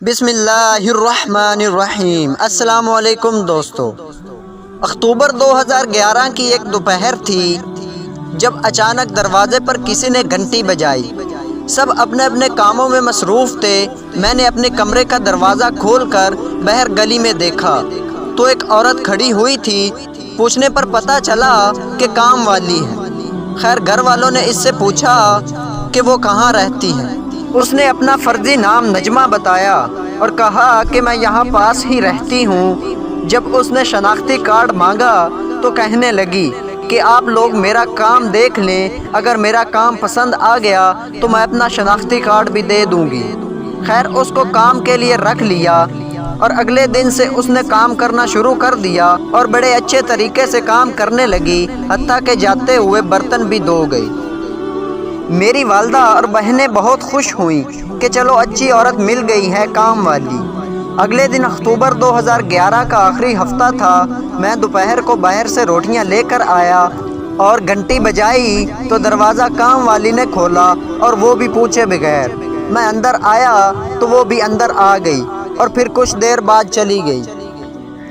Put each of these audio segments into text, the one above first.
بسم اللہ الرحمن الرحیم۔ السلام علیکم دوستو۔ اکتوبر 2011 کی ایک دوپہر تھی جب اچانک دروازے پر کسی نے گھنٹی بجائی۔ سب اپنے اپنے کاموں میں مصروف تھے۔ میں نے اپنے کمرے کا دروازہ کھول کر باہر گلی میں دیکھا تو ایک عورت کھڑی ہوئی تھی۔ پوچھنے پر پتہ چلا کہ کام والی ہے۔ خیر گھر والوں نے اس سے پوچھا کہ وہ کہاں رہتی ہے۔ اس نے اپنا فرضی نام نجمہ بتایا اور کہا کہ میں یہاں پاس ہی رہتی ہوں۔ جب اس نے شناختی کارڈ مانگا تو کہنے لگی کہ آپ لوگ میرا کام دیکھ لیں، اگر میرا کام پسند آ گیا تو میں اپنا شناختی کارڈ بھی دے دوں گی۔ خیر اس کو کام کے لیے رکھ لیا اور اگلے دن سے اس نے کام کرنا شروع کر دیا اور بڑے اچھے طریقے سے کام کرنے لگی، حتیٰ کہ جاتے ہوئے برتن بھی دھو گئی۔ میری والدہ اور بہنیں بہت خوش ہوئیں کہ چلو اچھی عورت مل گئی ہے کام والی۔ اگلے دن اکتوبر 2011 کا آخری ہفتہ تھا۔ میں دوپہر کو باہر سے روٹیاں لے کر آیا اور گھنٹی بجائی تو دروازہ کام والی نے کھولا اور وہ بھی پوچھے بغیر۔ میں اندر آیا تو وہ بھی اندر آ گئی اور پھر کچھ دیر بعد چلی گئی۔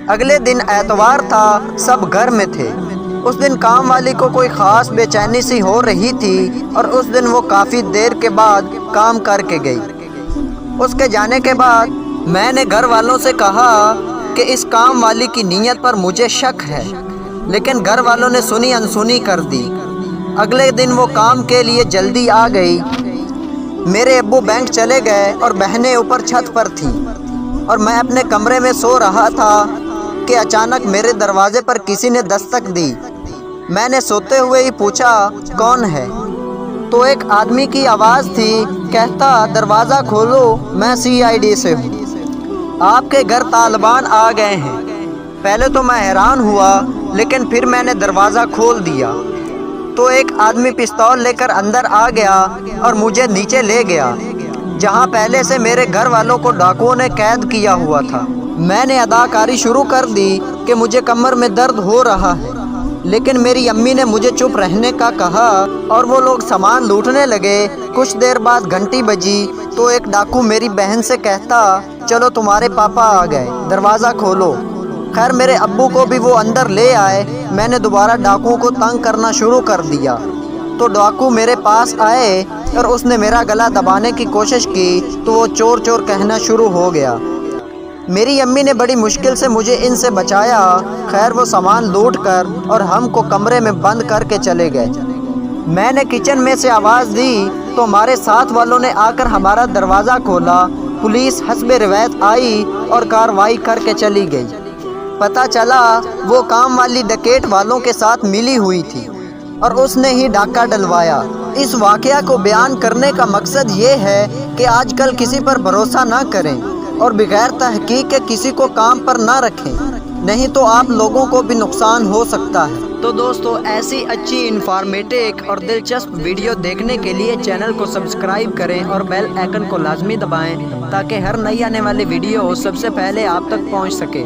اگلے دن اتوار تھا، سب گھر میں تھے۔ اس دن کام والی کو کوئی خاص بے چینی سی ہو رہی تھی اور اس دن وہ کافی دیر کے بعد کام کر کے گئی۔ اس کے جانے کے بعد میں نے گھر والوں سے کہا کہ اس کام والی کی نیت پر مجھے شک ہے، لیکن گھر والوں نے سنی انسنی کر دی۔ اگلے دن وہ کام کے لیے جلدی آ گئی۔ میرے ابو بینک چلے گئے اور بہنیں اوپر چھت پر تھیں اور میں اپنے کمرے میں سو رہا تھا کہ اچانک میرے دروازے پر کسی نے دستک دی۔ میں نے سوتے ہوئے ہی پوچھا کون ہے، تو ایک آدمی کی آواز تھی، کہتا دروازہ کھولو، میں CID سے ہوں، آپ کے گھر طالبان آ گئے ہیں۔ پہلے تو میں حیران ہوا، لیکن پھر میں نے دروازہ کھول دیا تو ایک آدمی پستول لے کر اندر آ گیا اور مجھے نیچے لے گیا، جہاں پہلے سے میرے گھر والوں کو ڈاکوؤں نے قید کیا ہوا تھا۔ میں نے اداکاری شروع کر دی کہ مجھے کمر میں درد ہو رہا ہے، لیکن میری امی نے مجھے چپ رہنے کا کہا اور وہ لوگ سامان لوٹنے لگے۔ کچھ دیر بعد گھنٹی بجی تو ایک ڈاکو میری بہن سے کہتا چلو تمہارے پاپا آ گئے، دروازہ کھولو۔ خیر میرے ابو کو بھی وہ اندر لے آئے۔ میں نے دوبارہ ڈاکوؤں کو تنگ کرنا شروع کر دیا تو ڈاکو میرے پاس آئے اور اس نے میرا گلا دبانے کی کوشش کی تو وہ چور چور کہنا شروع ہو گیا۔ میری امی نے بڑی مشکل سے مجھے ان سے بچایا۔ خیر وہ سامان لوٹ کر اور ہم کو کمرے میں بند کر کے چلے گئے۔ میں نے کچن میں سے آواز دی تو ہمارے ساتھ والوں نے آ کر ہمارا دروازہ کھولا۔ پولیس حسب روایت آئی اور کارروائی کر کے چلی گئی۔ پتہ چلا وہ کام والی ڈکیٹ والوں کے ساتھ ملی ہوئی تھی اور اس نے ہی ڈاکہ ڈلوایا۔ اس واقعہ کو بیان کرنے کا مقصد یہ ہے کہ آج کل کسی پر بھروسہ نہ کریں اور بغیر تحقیق کے کسی کو کام پر نہ رکھیں، نہیں تو آپ لوگوں کو بھی نقصان ہو سکتا ہے۔ تو دوستو ایسی اچھی انفارمیٹو اور دلچسپ ویڈیو دیکھنے کے لیے چینل کو سبسکرائب کریں اور بیل آئیکن کو لازمی دبائیں تاکہ ہر نئی آنے والی ویڈیو سب سے پہلے آپ تک پہنچ سکے۔